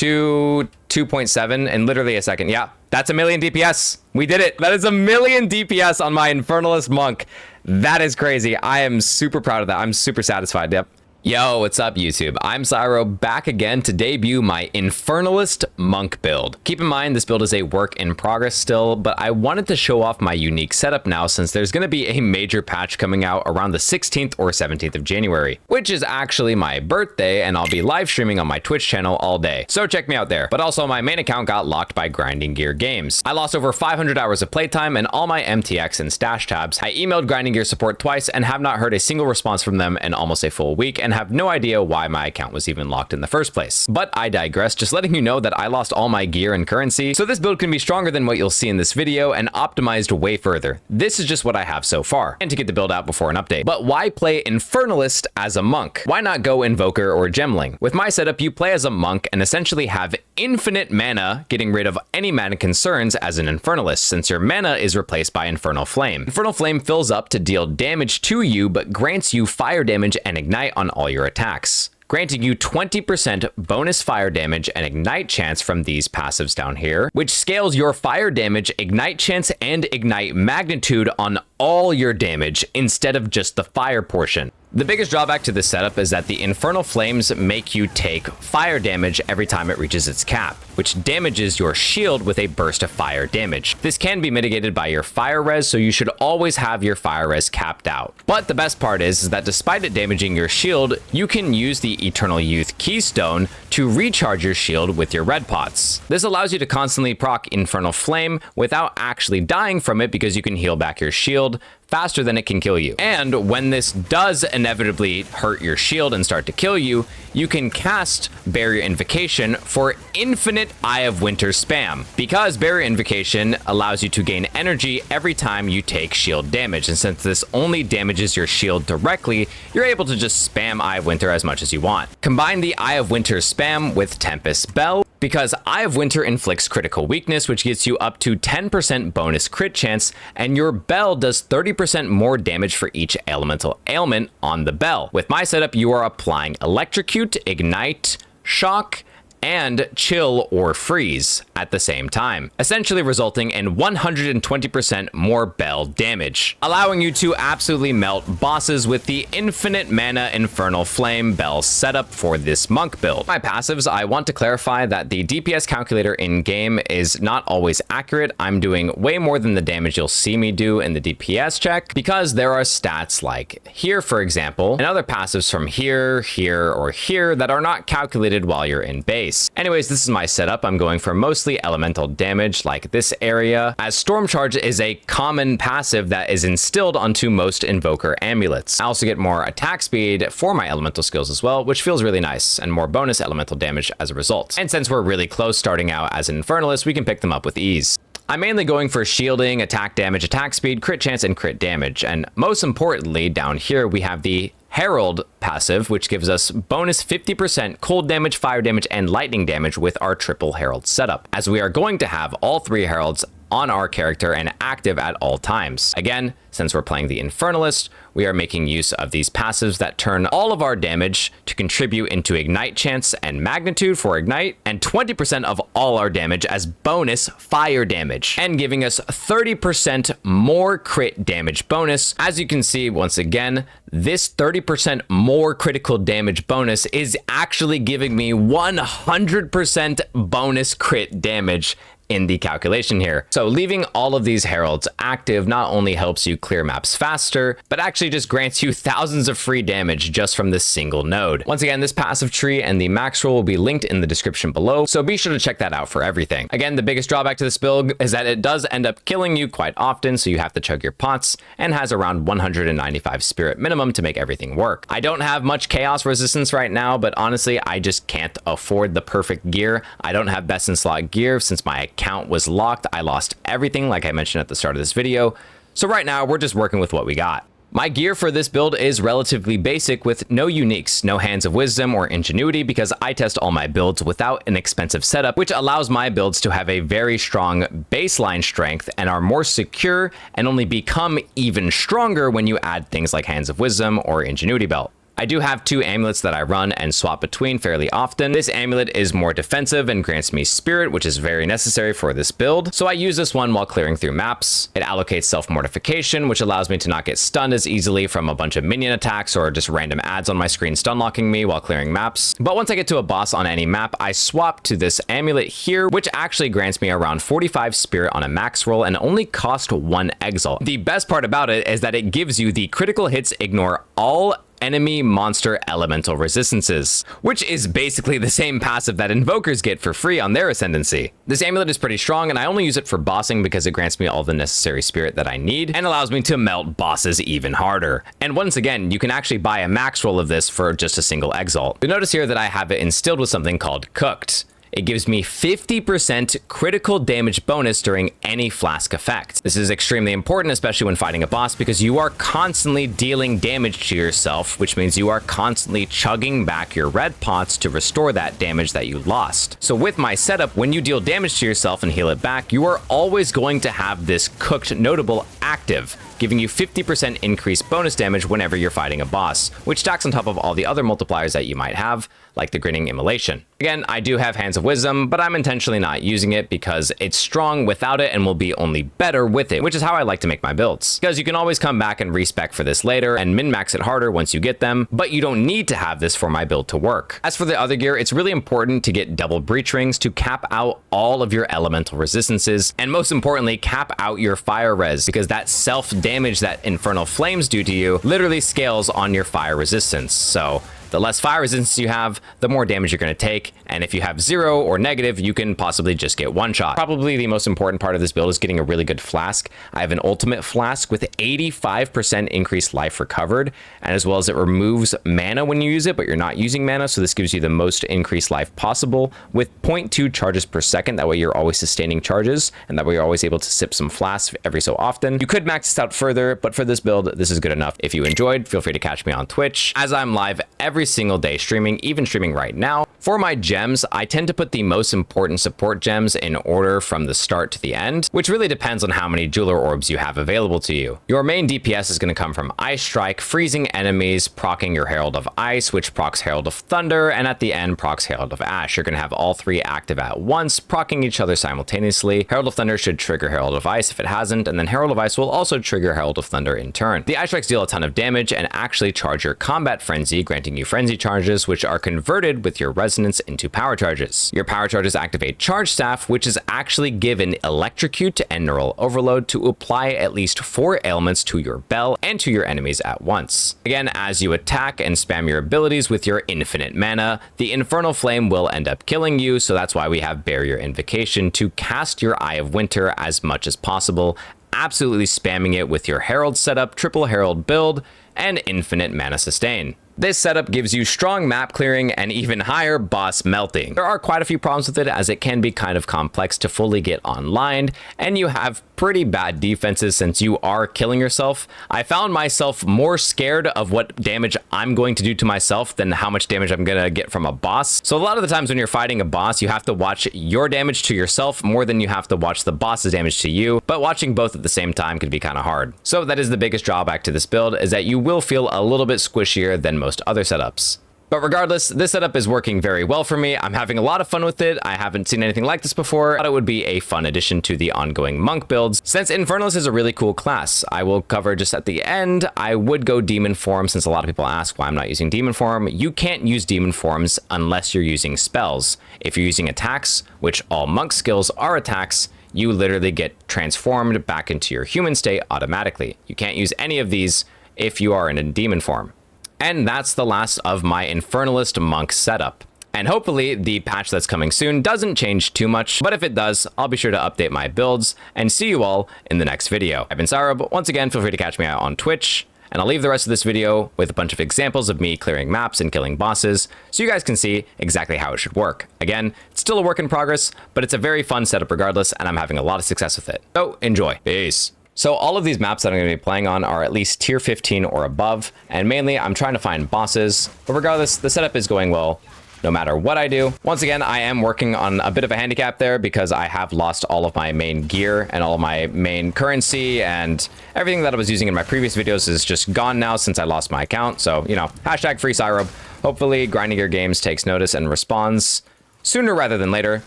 to 2.7 in literally a second. Yeah, that's a million DPS. We did it. That is a million DPS on my Infernalist monk. That is crazy. I am super proud of that. I'm super satisfied. Yep. Yo, what's up YouTube? I'm SYROBE, back again to debut my Infernalist monk build. Keep in mind this build is a work in progress still, but I wanted to show off my unique setup now since there's going to be a major patch coming out around the 16th or 17th of January, which is actually my birthday, and I'll be live streaming on my Twitch channel all day, so check me out there. But also my main account got locked by Grinding Gear Games. I lost over 500 hours of playtime and all my MTX and stash tabs. I emailed Grinding Gear support twice and have not heard a single response from them in almost a full week, and have no idea why my account was even locked in the first place. But I digress, just letting you know that I lost all my gear and currency, so this build can be stronger than what you'll see in this video and optimized way further. This is just what I have so far, and to get the build out before an update. But why play Infernalist as a monk? Why not go Invoker or Gemling? With my setup, you play as a monk and essentially have infinite mana, getting rid of any mana concerns as an Infernalist, since your mana is replaced by Infernal Flame. Infernal Flame fills up to deal damage to you, but grants you fire damage and ignite on all your attacks, granting you 20% bonus fire damage and ignite chance from these passives down here, which scales your fire damage, ignite chance, and ignite magnitude on all your damage instead of just the fire portion. The biggest drawback to this setup is that the Infernal Flames make you take fire damage every time it reaches its cap, which damages your shield with a burst of fire damage. This can be mitigated by your fire res, so you should always have your fire res capped out. But the best part is that despite it damaging your shield, you can use the Eternal Youth Keystone to recharge your shield with your red pots. This allows you to constantly proc Infernal Flame without actually dying from it because you can heal back your shield faster than it can kill you. And when this does inevitably hurt your shield and start to kill you, you can cast Barrier Invocation for infinite Eye of Winter spam, because Barrier Invocation allows you to gain energy every time you take shield damage, and since this only damages your shield directly, you're able to just spam Eye of Winter as much as you want. Combine the Eye of Winter spam with Tempest Bell, because Eye of Winter inflicts critical weakness, which gets you up to 10% bonus crit chance, and your bell does 30% more damage for each elemental ailment on the bell. With my setup, you are applying electrocute, ignite, shock, and chill or freeze at the same time, essentially resulting in 120% more bell damage, allowing you to absolutely melt bosses with the infinite mana Infernal Flame bell setup for this monk build. My passives, I want to clarify that the DPS calculator in game is not always accurate. I'm doing way more than the damage you'll see me do in the DPS check, because there are stats like here, for example, and other passives from here, here, or here that are not calculated while you're in base. Anyways, this is my setup. I'm going for mostly elemental damage like this area, as Storm Charge is a common passive that is instilled onto most Invoker amulets. I also get more attack speed for my elemental skills as well, which feels really nice, and more bonus elemental damage as a result. And since we're really close starting out as an Infernalist, we can pick them up with ease. I'm mainly going for shielding, attack damage, attack speed, crit chance, and crit damage. And most importantly, down here, we have the Herald passive, which gives us bonus 50% cold damage, fire damage, and lightning damage with our triple Herald setup, as we are going to have all three Heralds on our character and active at all times. Again, since we're playing the Infernalist, we are making use of these passives that turn all of our damage to contribute into ignite chance and magnitude for ignite, and 20% of all our damage as bonus fire damage, and giving us 30% more crit damage bonus. As you can see, once again, this 30% more critical damage bonus is actually giving me 100% bonus crit damage in the calculation here. So leaving all of these heralds active not only helps you clear maps faster, but actually just grants you thousands of free damage just from this single node. Once again, this passive tree and the max roll will be linked in the description below, so be sure to check that out for everything. Again, the biggest drawback to this build is that it does end up killing you quite often, so you have to chug your pots, and has around 195 spirit minimum to make everything work. I don't have much chaos resistance right now, but honestly, I just can't afford the perfect gear. I don't have best in slot gear since my account was locked. I lost everything, like I mentioned at the start of this video. So right now, we're just working with what we got. My gear for this build is relatively basic with no uniques, no Hands of Wisdom or Ingenuity, because I test all my builds without an expensive setup, which allows my builds to have a very strong baseline strength and are more secure and only become even stronger when you add things like Hands of Wisdom or Ingenuity Belt. I do have 2 amulets that I run and swap between fairly often. This amulet is more defensive and grants me spirit, which is very necessary for this build. So I use this one while clearing through maps. It allocates self-mortification, which allows me to not get stunned as easily from a bunch of minion attacks or just random ads on my screen stun locking me while clearing maps. But once I get to a boss on any map, I swap to this amulet here, which actually grants me around 45 spirit on a max roll and only cost 1 exile. The best part about it is that it gives you the critical hits ignore all enemy monster elemental resistances, which is basically the same passive that invokers get for free on their ascendancy. This amulet is pretty strong, and I only use it for bossing because it grants me all the necessary spirit that I need and allows me to melt bosses even harder. And once again, you can actually buy a max roll of this for just a single exalt. You'll notice here that I have it instilled with something called Cooked. It gives me 50% critical damage bonus during any flask effect. This is extremely important, especially when fighting a boss, because you are constantly dealing damage to yourself, which means you are constantly chugging back your red pots to restore that damage that you lost. So with my setup, when you deal damage to yourself and heal it back, you are always going to have this Cooked notable active, giving you 50% increased bonus damage whenever you're fighting a boss, which stacks on top of all the other multipliers that you might have, like the Grinning Immolation. Again, I do have Hands of Wisdom, but I'm intentionally not using it because it's strong without it and will be only better with it, which is how I like to make my builds. Because you can always come back and respec for this later and min-max it harder once you get them, but you don't need to have this for my build to work. As for the other gear, it's really important to get double breach rings to cap out all of your elemental resistances, and most importantly, cap out your fire res, because that self-damage that Infernal Flames do to you literally scales on your fire resistance. So the less fire resistance you have, the more damage you're going to take, and if you have 0 or negative, you can possibly just get one shot. Probably the most important part of this build is getting a really good flask. I have an ultimate flask with 85% increased life recovered, and as well as it removes mana when you use it, but you're not using mana, so this gives you the most increased life possible with 0.2 charges per second. That way you're always sustaining charges, and that way you're always able to sip some flasks every so often. You could max this out further, but for this build, this is good enough. If you enjoyed, feel free to catch me on Twitch, as I'm live every single day streaming, even streaming right now. For my gems, I tend to put the most important support gems in order from the start to the end, which really depends on how many jeweler orbs you have available to you. Your main DPS is going to come from Ice Strike, freezing enemies, proccing your Herald of Ice, which procs Herald of Thunder, and at the end procs Herald of Ash. You're going to have all 3 active at once, proccing each other simultaneously. Herald of Thunder should trigger Herald of Ice if it hasn't, and then Herald of Ice will also trigger Herald of Thunder in turn. The Ice Strikes deal a ton of damage and actually charge your Combat Frenzy, granting you Frenzy charges, which are converted with your Resonance into power charges. Your power charges activate Charge Staff, which is actually given Electrocute and Neural Overload to apply at least 4 ailments to your bell and to your enemies at once. Again, as you attack and spam your abilities with your infinite mana, the Infernal Flame will end up killing you, so that's why we have Barrier Invocation to cast your Eye of Winter as much as possible, absolutely spamming it with your Herald setup, triple Herald build, and infinite mana sustain. This setup gives you strong map clearing and even higher boss melting. There are quite a few problems with it, as it can be kind of complex to fully get online, and you have pretty bad defenses since you are killing yourself. I found myself more scared of what damage I'm going to do to myself than how much damage I'm gonna get from a boss. So a lot of the times when you're fighting a boss, you have to watch your damage to yourself more than you have to watch the boss's damage to you, but watching both at the same time can be kind of hard. So that is the biggest drawback to this build, is that you will feel a little bit squishier than most other setups. But regardless, this setup is working very well for me. I'm having a lot of fun with it. I haven't seen anything like this before. I thought it would be a fun addition to the ongoing monk builds. Since Infernalist is a really cool class, I will cover just at the end. I would go demon form, since a lot of people ask why I'm not using demon form. You can't use demon forms unless you're using spells. If you're using attacks, which all monk skills are attacks, you literally get transformed back into your human state automatically. You can't use any of these if you are in a demon form. And that's the last of my Infernalist monk setup. And hopefully the patch that's coming soon doesn't change too much, but if it does, I'll be sure to update my builds and see you all in the next video. I've been SYROBE. Once again, feel free to catch me out on Twitch, and I'll leave the rest of this video with a bunch of examples of me clearing maps and killing bosses, so you guys can see exactly how it should work. Again, it's still a work in progress, but it's a very fun setup regardless, and I'm having a lot of success with it. So enjoy. Peace. So all of these maps that I'm going to be playing on are at least tier 15 or above, and mainly I'm trying to find bosses, but regardless, the setup is going well. no matter what I do. Once again, I am working on a bit of a handicap there because I have lost all of my main gear and all of my main currency, and everything that I was using in my previous videos is just gone now since I lost my account. So, you know, hashtag free SYROBE. Hopefully Grinding Gear Games takes notice and responds sooner rather than later,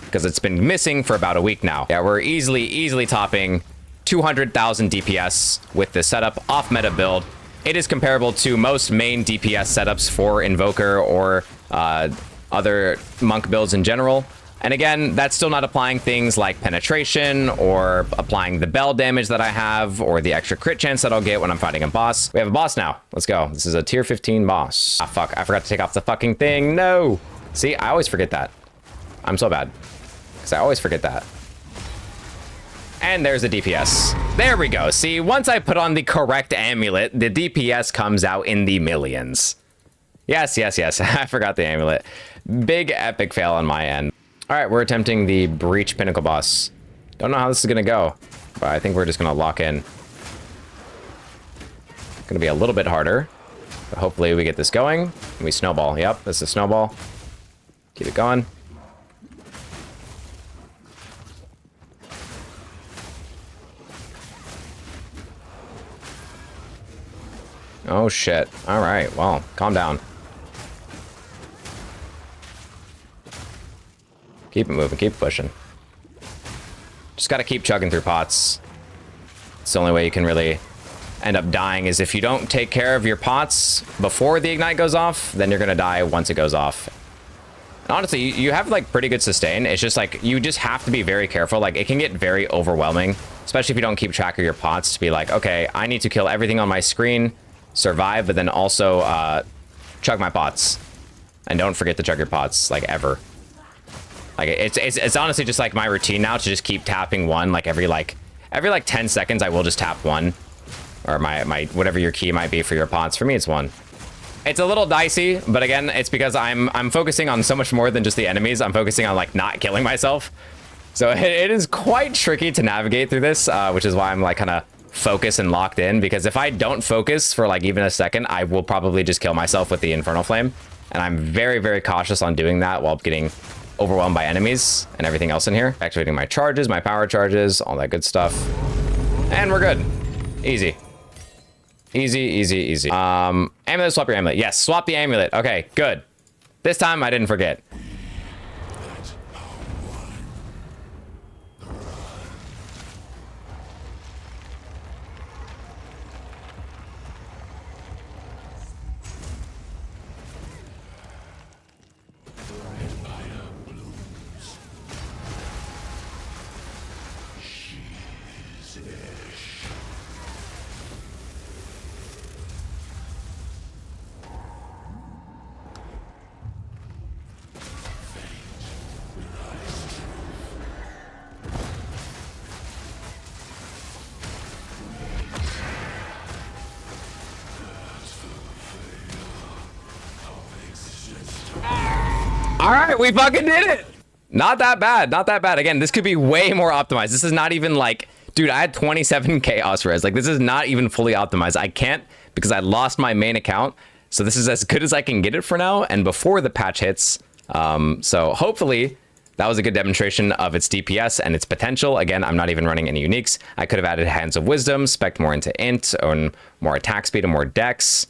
because it's been missing for about a week now. Yeah, we're easily topping 200,000 DPS with this setup, off meta build. It is comparable to most main DPS setups for Invoker or other monk builds in general. And again, that's still not applying things like penetration or applying the bell damage that I have or the extra crit chance that I'll get when I'm fighting a boss. We have a boss now. Let's go. This is a tier 15 boss. Ah, fuck. I forgot to take off the fucking thing. No. See, I always forget that. I'm so bad because I always forget that. And there's the DPS. There we go. See, once I put on the correct amulet, the DPS comes out in the millions. Yes. I forgot the amulet. Big epic fail on my end. All right, we're attempting the Breach Pinnacle boss. Don't know how this is gonna go, but I think we're just gonna lock in. Gonna be a little bit harder, but hopefully we get this going. We snowball. Yep, this is a snowball. Keep it going. Oh shit. All right, well, calm down. Keep it moving, keep pushing. Just gotta keep chugging through pots. It's the only way you can really end up dying, is if you don't take care of your pots before the ignite goes off, then you're gonna die once it goes off. And honestly, you have like pretty good sustain. It's just like, you just have to be very careful. Like, it can get very overwhelming, especially if you don't keep track of your pots, to be like, okay, I need to kill everything on my screen, survive, but then also chug my pots. And don't forget to chug your pots, like, ever. Like, it's honestly just like my routine now to just keep tapping one, like every 10 seconds I will just tap one, or my whatever your key might be for your pots. For me, it's one. It's a little dicey, but again, it's because I'm focusing on so much more than just the enemies. I'm focusing on like not killing myself. So it is quite tricky to navigate through this, which is why I'm like kind of focused and locked in, because if I don't focus for like even a second, I will probably just kill myself with the Infernal Flame. And I'm very cautious on doing that while getting overwhelmed by enemies and everything else in here. Activating my charges, my power charges, all that good stuff. And we're good. Easy. Easy. Amulet, swap your amulet. Yes, swap the amulet. Okay, good. This time I didn't forget. All right, we fucking did it. Not that bad. Again, this could be way more optimized. This is not even like, dude, I had 27 chaos res. Like, this is not even fully optimized. I can't, because I lost my main account. So this is as good as I can get it for now, and before the patch hits. So hopefully that was a good demonstration of its DPS and its potential. Again, I'm not even running any uniques. I could have added Hands of Wisdom, spec'd more into int, or more attack speed and more dex.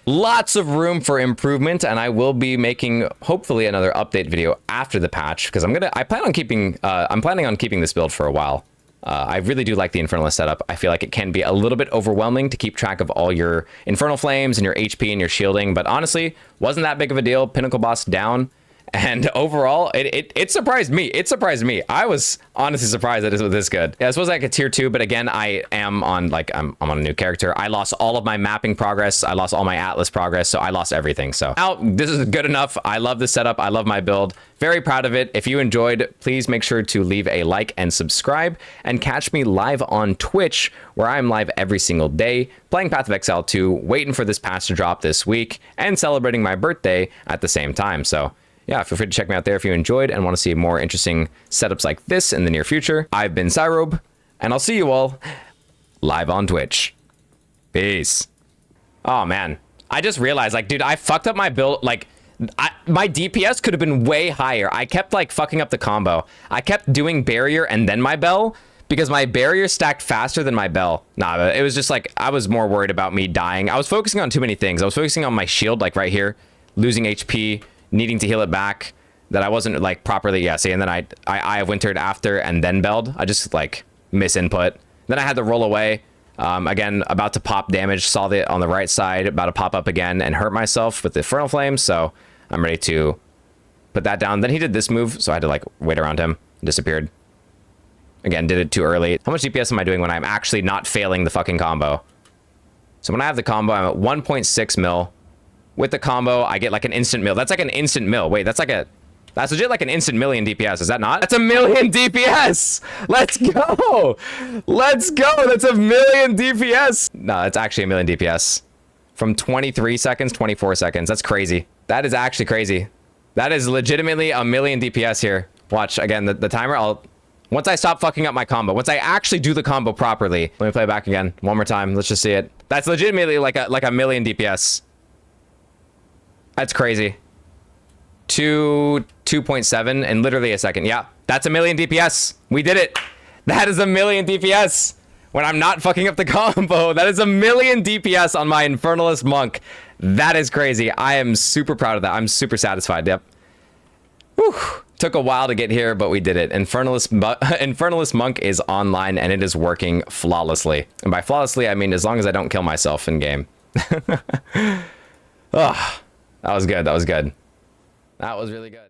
Lots of room for improvement, and I will be making hopefully another update video after the patch, because I'm planning on keeping this build for a while. I really do like the Infernalist setup. I feel like it can be a little bit overwhelming to keep track of all your Infernal Flames and your HP and your shielding, but honestly, wasn't that big of a deal. Pinnacle boss down. And overall, it surprised me. It surprised me. I was honestly surprised that it was this good. Yeah, this was like a tier 2, but again, I am on like, I'm on a new character. I lost all of my mapping progress. I lost all my Atlas progress. So I lost everything. So now this is good enough. I love this setup. I love my build. Very proud of it. If you enjoyed, please make sure to leave a like and subscribe, and catch me live on Twitch, where I'm live every single day, playing Path of Exile 2, waiting for this patch to drop this week, and celebrating my birthday at the same time. So yeah, feel free to check me out there if you enjoyed and want to see more interesting setups like this in the near future. I've been SYROBE, and I'll see you all live on Twitch. Peace. Oh man, I just realized, like, dude, I fucked up my build. Like, My DPS could have been way higher. I kept like fucking up the combo. I kept doing barrier and then my bell because my barrier stacked faster than my bell. Nah, it was just like, I was more worried about me dying. I was focusing on too many things. I was focusing on my shield, like right here, losing HP, needing to heal it back, that I wasn't like properly, yeah, see, and then I wintered after and then belled. I just like misinput. Then I had to roll away. Again, about to pop damage, saw it on the right side, about to pop up again and hurt myself with the Infernal Flames, so I'm ready to put that down. Then he did this move, so I had to like wait around him, disappeared. Again, did it too early. How much DPS am I doing when I'm actually not failing the fucking combo? So when I have the combo, I'm at 1.6 mil. With the combo, I get like an instant mill. That's like an instant mill. Wait, that's legit like an instant million DPS. Is that not? That's a million DPS. Let's go. Let's go. That's a million DPS. No, it's actually a million DPS. From 23 seconds, 24 seconds. That's crazy. That is actually crazy. That is legitimately a million DPS here. Watch, again, the timer, once I stop fucking up my combo, once I actually do the combo properly. Let me play it back again. One more time. Let's just see it. That's legitimately like a million DPS. That's crazy. 2.7 in literally a second. Yeah, that's a million DPS. We did it. That is a million DPS. When I'm not fucking up the combo, that is a million DPS on my Infernalist monk. That is crazy. I am super proud of that. I'm super satisfied. Yep. Whew. Took a while to get here, but we did it. Infernalist monk is online and it is working flawlessly. And by flawlessly, I mean as long as I don't kill myself in game. Oh, that was good. That was good. That was really good.